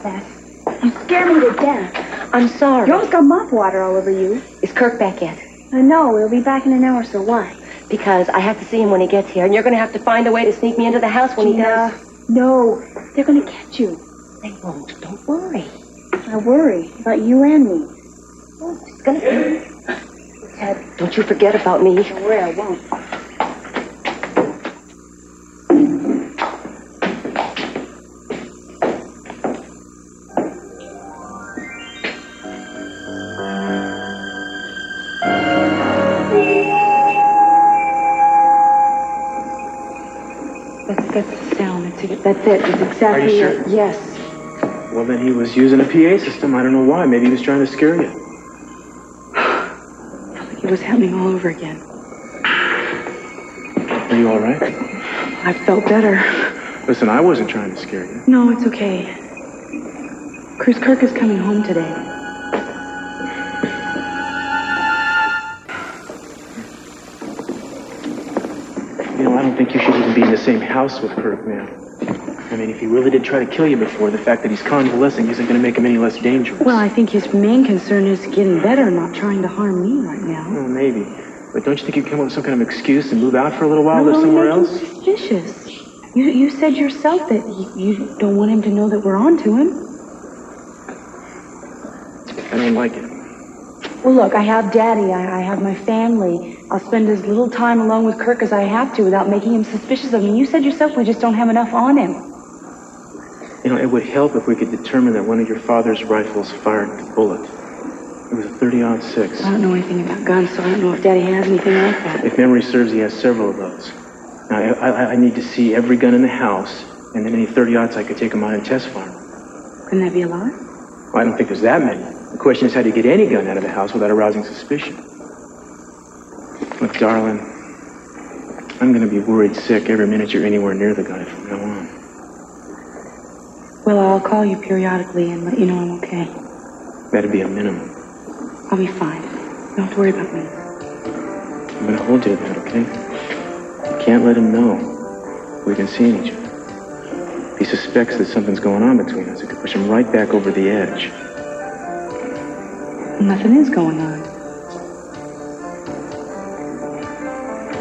that. You scare me to death. I'm sorry. You almost got mop water all over you. Is Kirk back yet? No, he'll be back in an hour, so why? Because I have to see him when he gets here, and you're going to have to find a way to sneak me into the house when he does. No, they're going to catch you. They won't. Don't worry. I worry about you and me. Oh, it's going to be. Ted, don't you forget about me. Don't worry, I won't. That's the sound. That's it. It's exactly Are you sure? it. Yes. Well, then he was using a PA system. I don't know why. Maybe he was trying to scare you. I felt like it was happening all over again. Are you all right? I felt better. Listen, I wasn't trying to scare you. No, it's okay. Cruz, Kirk is coming home today. You know, I don't think you should even be in the same house with Kirk, man. I mean, if he really did try to kill you before, the fact that he's convalescing isn't going to make him any less dangerous. Well, I think his main concern is getting better, not trying to harm me right now. Well, maybe. But don't you think you'd come up with some kind of excuse and move out for a little while, live somewhere else? Suspicious. You said yourself that you don't want him to know that we're on to him. I don't like it. Well, look, I have Daddy. I have my family. I'll spend as little time alone with Kirk as I have to without making him suspicious of me. You said yourself we just don't have enough on him. You know, it would help if we could determine that one of your father's rifles fired the bullet. It was a 30-06. I don't know anything about guns, so I don't know if Daddy has anything like that. If memory serves, he has several of those. Now, I need to see every gun in the house, and then any 30-aughts I could take them on and test farm. Couldn't that be a lot? Well, I don't think there's that many. The question is how to get any gun out of the house without arousing suspicion. Look, darling, I'm going to be worried sick every minute you're anywhere near the guy from now on. Well, I'll call you periodically and let you know I'm okay. That'd be a minimum. I'll be fine. Don't have to worry about me. I'm going to hold you to that, okay? You can't let him know we've been seeing each other. If he suspects that something's going on between us, it could push him right back over the edge. Nothing is going on.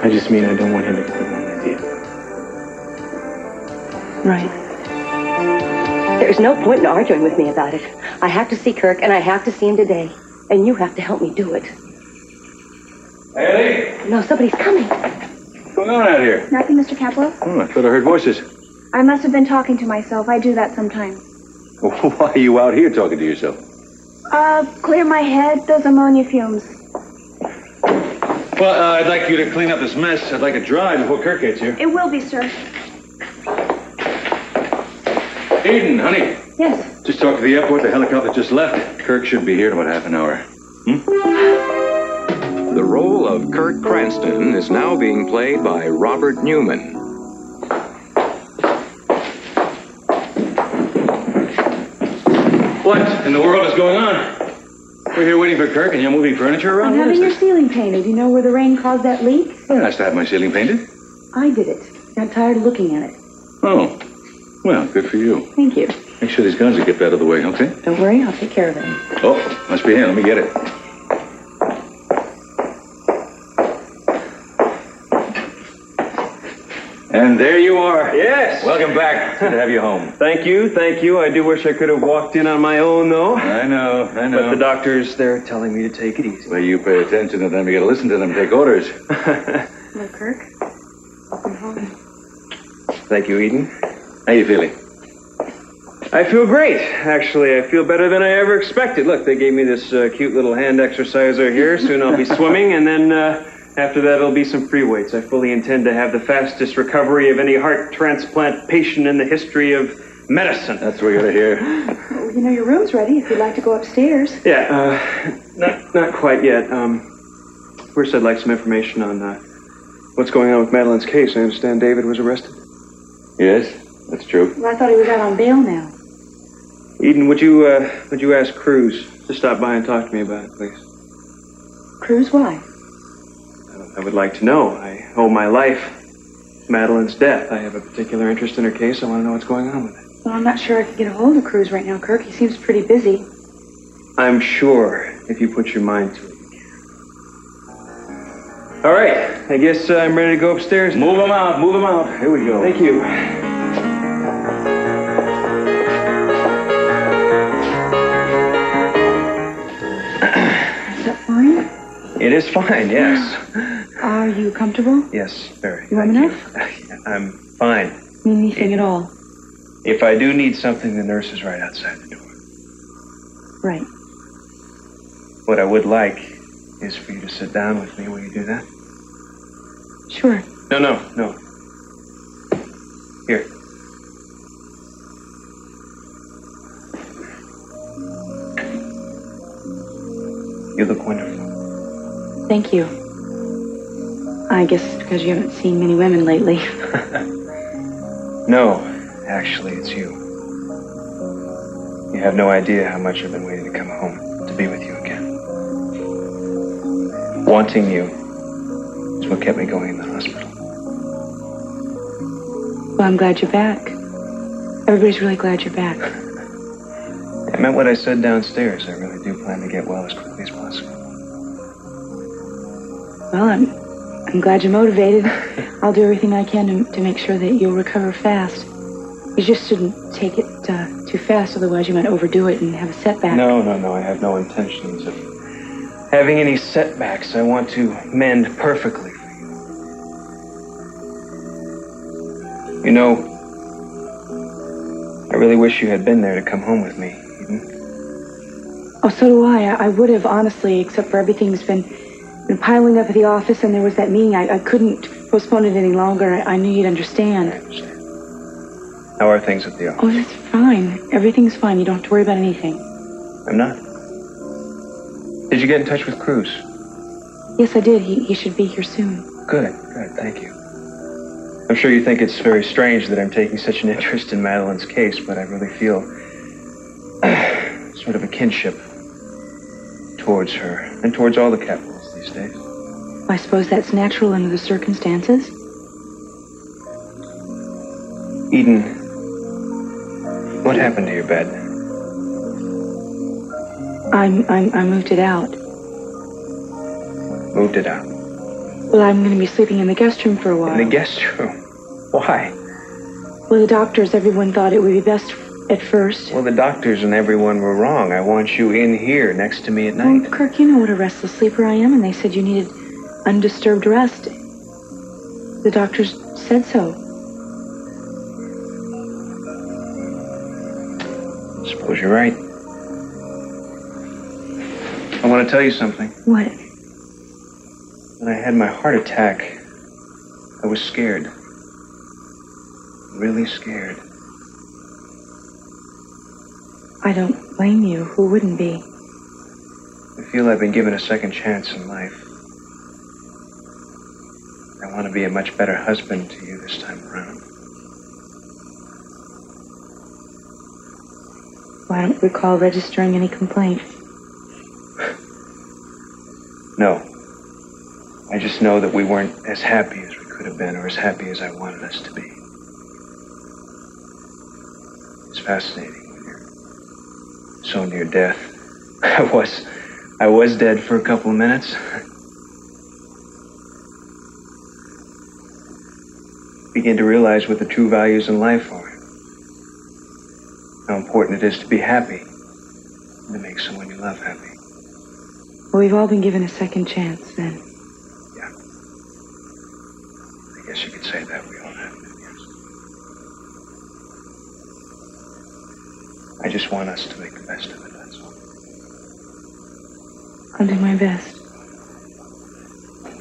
I just mean I don't want him to get the wrong idea. Right. There's no point in arguing with me about it. I have to see Kirk, and I have to see him today. And you have to help me do it. Haley? No, somebody's coming. What's going on out here? Nothing, Mr. Capwell? Oh, I thought I heard voices. I must have been talking to myself. I do that sometimes. Why are you out here talking to yourself? Clear my head. Those ammonia fumes. Well, I'd like you to clean up this mess. I'd like it dry before Kirk gets here. It will be, sir. Eden, honey. Yes. Just talked to the airport. The helicopter just left. Kirk should be here in about half an hour. The role of Kirk Cranston is now being played by Robert Newman. What in the world is going on? We're here waiting for Kirk, and you're moving furniture around? I'm What having is your this? ceiling painted. You know where the rain caused that leak? Very nice to have my ceiling painted. I did it. Got tired of looking at it. Oh. Well, good for you. Thank you. Make sure these guns will get out of the way, okay? Don't worry, I'll take care of it. Oh, must be him. Let me get it. And there you are. Yes. Welcome back. Good to have you home. Thank you, thank you. I do wish I could have walked in on my own, though. I know. But the doctors, they're telling me to take it easy. Well, you pay attention to them. You gotta listen to them, take orders. Hello, Kirk. Welcome home. Thank you, Eden. How you feeling? I feel great. Actually, I feel better than I ever expected. Look, they gave me this cute little hand exerciser here. Soon I'll be swimming, and then after that it'll be some free weights. I fully intend to have the fastest recovery of any heart transplant patient in the history of medicine. That's what we gotta hear. Well, you know your room's ready if you'd like to go upstairs. Yeah, not quite yet. First I'd like some information on what's going on with Madeline's case. I understand David was arrested. Yes, that's true. Well, I thought he was out on bail now. Eden, would you ask Cruz to stop by and talk to me about it, please? Cruz, why? I would like to know. I owe my life to Madeline's death. I have a particular interest in her case. I want to know what's going on with it. Well, I'm not sure I can get a hold of Cruz right now, Kirk. He seems pretty busy. I'm sure if you put your mind to it, you can. All right, I guess I'm ready to go upstairs. Move him out, move him out. Here we go. Thank you. Is that fine? It is fine, yes. Are you comfortable? Yes, very. You warm Thank enough? you. I'm fine. Need anything at all? If I do need something, the nurse is right outside the door. Right. What I would like is for you to sit down with me. Will you do that? Sure. No. Here. You look wonderful. Thank you. I guess it's because you haven't seen many women lately. No, actually, it's you. You have no idea how much I've been waiting to come home, to be with you again. Wanting you is what kept me going in the hospital. Well, I'm glad you're back. Everybody's really glad you're back. I meant what I said downstairs. I really do plan to get well as quickly as possible. Well, I'm glad you're motivated. I'll do everything I can to make sure that you'll recover fast. You just shouldn't take it too fast, otherwise you might overdo it and have a setback. No. I have no intentions of having any setbacks. I want to mend perfectly for you. You know, I really wish you had been there to come home with me, Eden. Oh, so do I. I would have, honestly, except for everything's been piling up at the office, and there was that meeting. I couldn't postpone it any longer. I knew you'd I understand. understand. How are things at the office? Oh, that's fine. Everything's fine. You don't have to worry about anything. I'm not. Did you get in touch with Cruz? Yes, I did. He should be here soon. Good, thank you. I'm sure you think it's very strange that I'm taking such an interest in Madeline's case, but I really feel sort of a kinship towards her and towards all the Capitals these days. I suppose that's natural under the circumstances. Eden, what happened to your bed? I moved it out. Moved it out. Well, I'm going to be sleeping in the guest room for a while. In the guest room? Why? Well, the doctors, everyone thought it would be best at first. Well, the doctors and everyone were wrong. I want you in here next to me at Well, night. Kirk, you know what a restless sleeper I am, and they said you needed undisturbed rest. The doctors said so. Suppose you're right. I want to tell you something. What? When I had my heart attack, I was scared. Really scared. I don't blame you. Who wouldn't be? I feel I've been given a second chance in life. I want to be a much better husband to you this time around. Well, I don't recall registering any complaints. No. I just know that we weren't as happy as we could have been, or as happy as I wanted us to be. It's fascinating when you're so near death. I was dead for a couple of minutes. Begin to realize what the true values in life are. How important it is to be happy and to make someone you love happy. Well, we've all been given a second chance, then. Yeah. I guess you could say that we all have been, yes. I just want us to make the best of it, that's all. I'll do my best.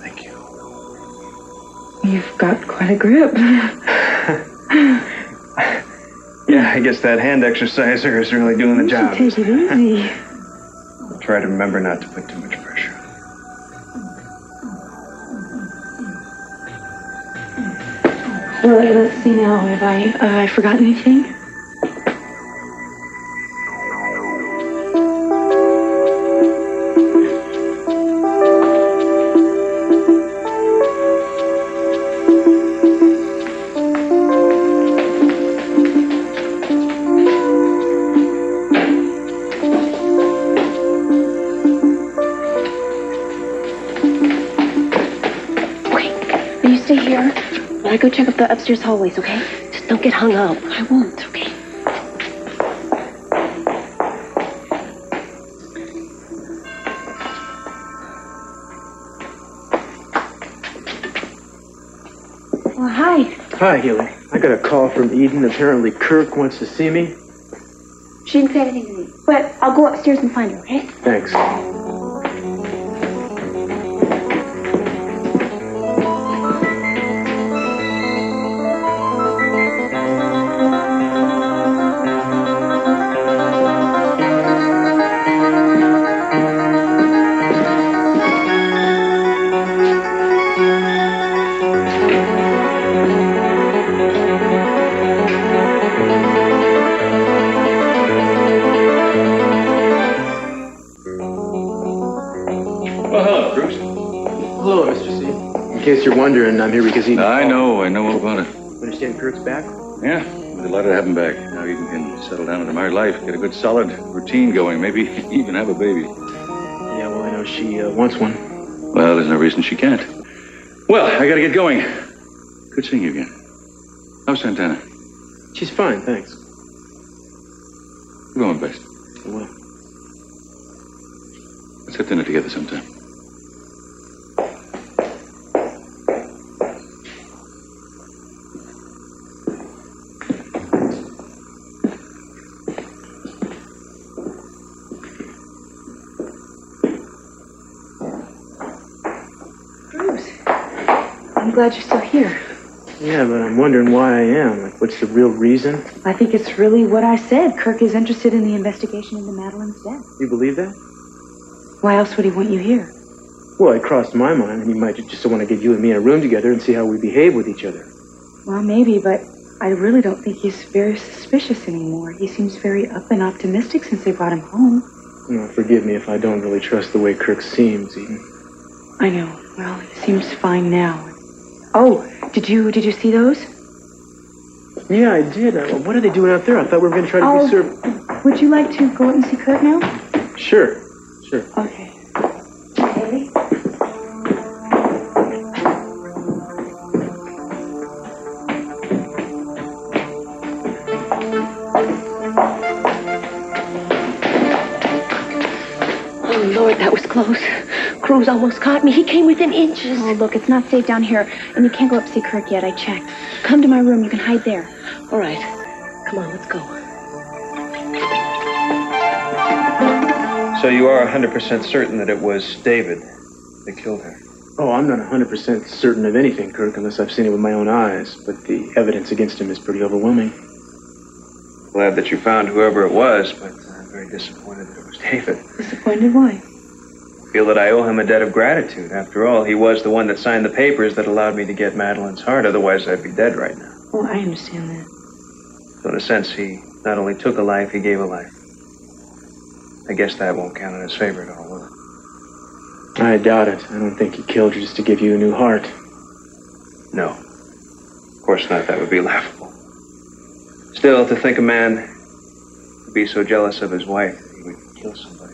Thank you. You've got quite a grip. Yeah, I guess that hand exerciser is really doing the job. You should take it easy. I'll try to remember not to put too much pressure on it. Well, let's see now. Have I forgotten anything? I go check up the upstairs hallways, okay? Just don't get hung up. I won't, okay? Well, hi. Hi, Healy. I got a call from Eden. Apparently Kirk wants to see me. She didn't say anything to me, but I'll go upstairs and find her, okay? Thanks. Well, hello, Cruz. Hello, Mr. C. In case you're wondering, I'm here because Eden... I know all about it. Understand Kirk's back? Yeah, we're delighted to have him back. Now Eden can settle down into married life, get a good solid routine going, maybe even have a baby. Yeah, well, I know she wants one. Well, there's no reason she can't. Well, I gotta get going. Good seeing you again. How's Santana? She's fine, thanks. You're going best. Well, Let's have dinner together sometime. Cruz, I'm glad you're still here. yeah, but I'm wondering why I am. Like, what's the real reason? I think it's really what I said. Kirk is interested in the investigation into Madeline's death. You believe that? Why else would he want you here? Well, it crossed my mind that he might just want to get you and me in a room together and see how we behave with each other. Well, maybe, but I really don't think he's very suspicious anymore. He seems very up and optimistic since they brought him home. Forgive me if I don't really trust the way Kirk seems, Eden. I know. Well, he seems fine now. Oh, did you see those? Yeah, I did. What are they doing out there? I thought we were going to try to be served. Would you like to go out and see Kirk now? Sure. Okay. Haley? Oh, Lord, that was close. Cruz almost caught me. He came within inches. Oh, look, it's not safe down here, and you can't go up see Kirk yet. I checked. Come to my room. You can hide there. All right. Come on, let's go. So you are 100% certain that it was David that killed her? Oh, I'm not 100% certain of anything, Kirk, unless I've seen it with my own eyes. But the evidence against him is pretty overwhelming. Glad that you found whoever it was, but I'm very disappointed that it was David. Disappointed? Why? I feel that I owe him a debt of gratitude. After all, he was the one that signed the papers that allowed me to get Madeline's heart. Otherwise, I'd be dead right now. Well, I understand that. So in a sense, he not only took a life, he gave a life. I guess that won't count in his favor at all, will it? I doubt it. I don't think he killed you just to give you a new heart. No. Of course not. That would be laughable. Still, to think a man would be so jealous of his wife that he would kill somebody.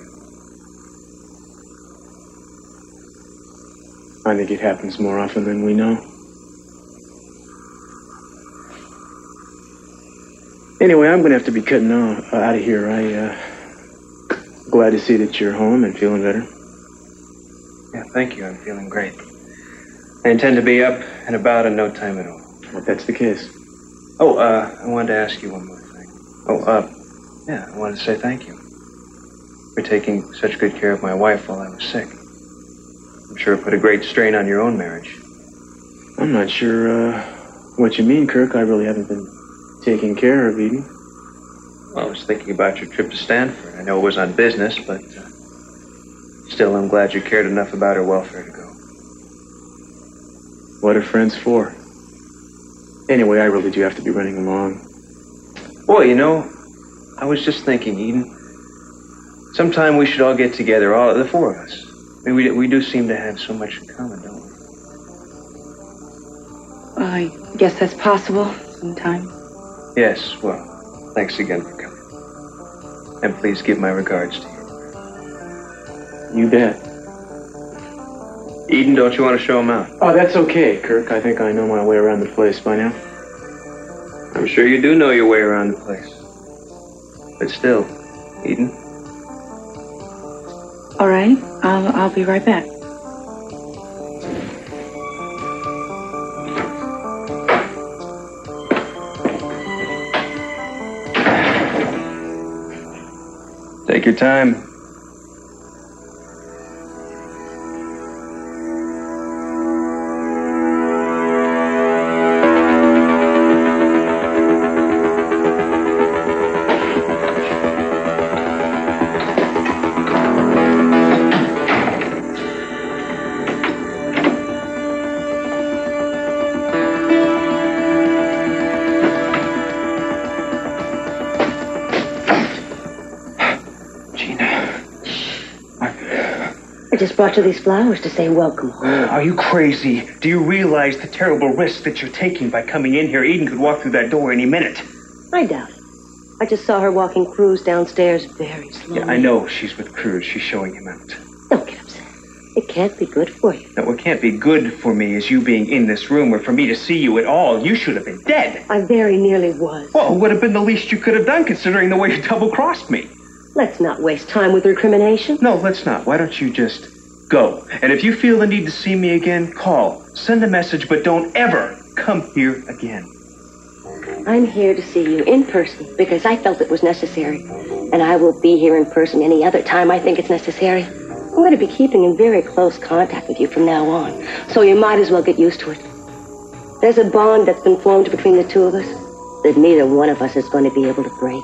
I think it happens more often than we know. Anyway, I'm going to have to be cutting out of here. Glad to see that you're home and feeling better. Yeah, thank you. I'm feeling great. I intend to be up and about in no time at all. Well, if that's the case. Oh, I wanted to ask you one more thing. I wanted to say thank you for taking such good care of my wife while I was sick. I'm sure it put a great strain on your own marriage. I'm not sure what you mean, Kirk. I really haven't been taking care of Eden. Well, I was thinking about your trip to Stanford. I know it was on business, but still, I'm glad you cared enough about her welfare to go. What are friends for? Anyway, I really do have to be running along. Boy, you know, I was just thinking, Eden, sometime we should all get together, all the four of us. I mean, we do seem to have so much in common, don't we? Well, I guess that's possible sometime. Yes, well, thanks again for coming. And please give my regards to you. You bet. Eden, don't you want to show him out? Oh, that's okay, Kirk. I think I know my way around the place by now. I'm sure you do know your way around the place. But still, Eden. All right, I'll be right back. Take your time. I just brought you these flowers to say welcome home. Are you crazy? Do you realize the terrible risk that you're taking by coming in here? Eden could walk through that door any minute. I doubt it. I just saw her walking Cruz downstairs very slowly. Yeah, I know she's with Cruz. She's showing him out. Don't get upset. It can't be good for you. Now, what can't be good for me is you being in this room or for me to see you at all. You should have been dead. I very nearly was. Well, it would have been the least you could have done considering the way you double-crossed me. Let's not waste time with recrimination. No, let's not. Why don't you just go? And if you feel the need to see me again, call. Send a message, but don't ever come here again. I'm here to see you in person because I felt it was necessary. And I will be here in person any other time I think it's necessary. I'm going to be keeping in very close contact with you from now on, so you might as well get used to it. There's a bond that's been formed between the two of us that neither one of us is going to be able to break.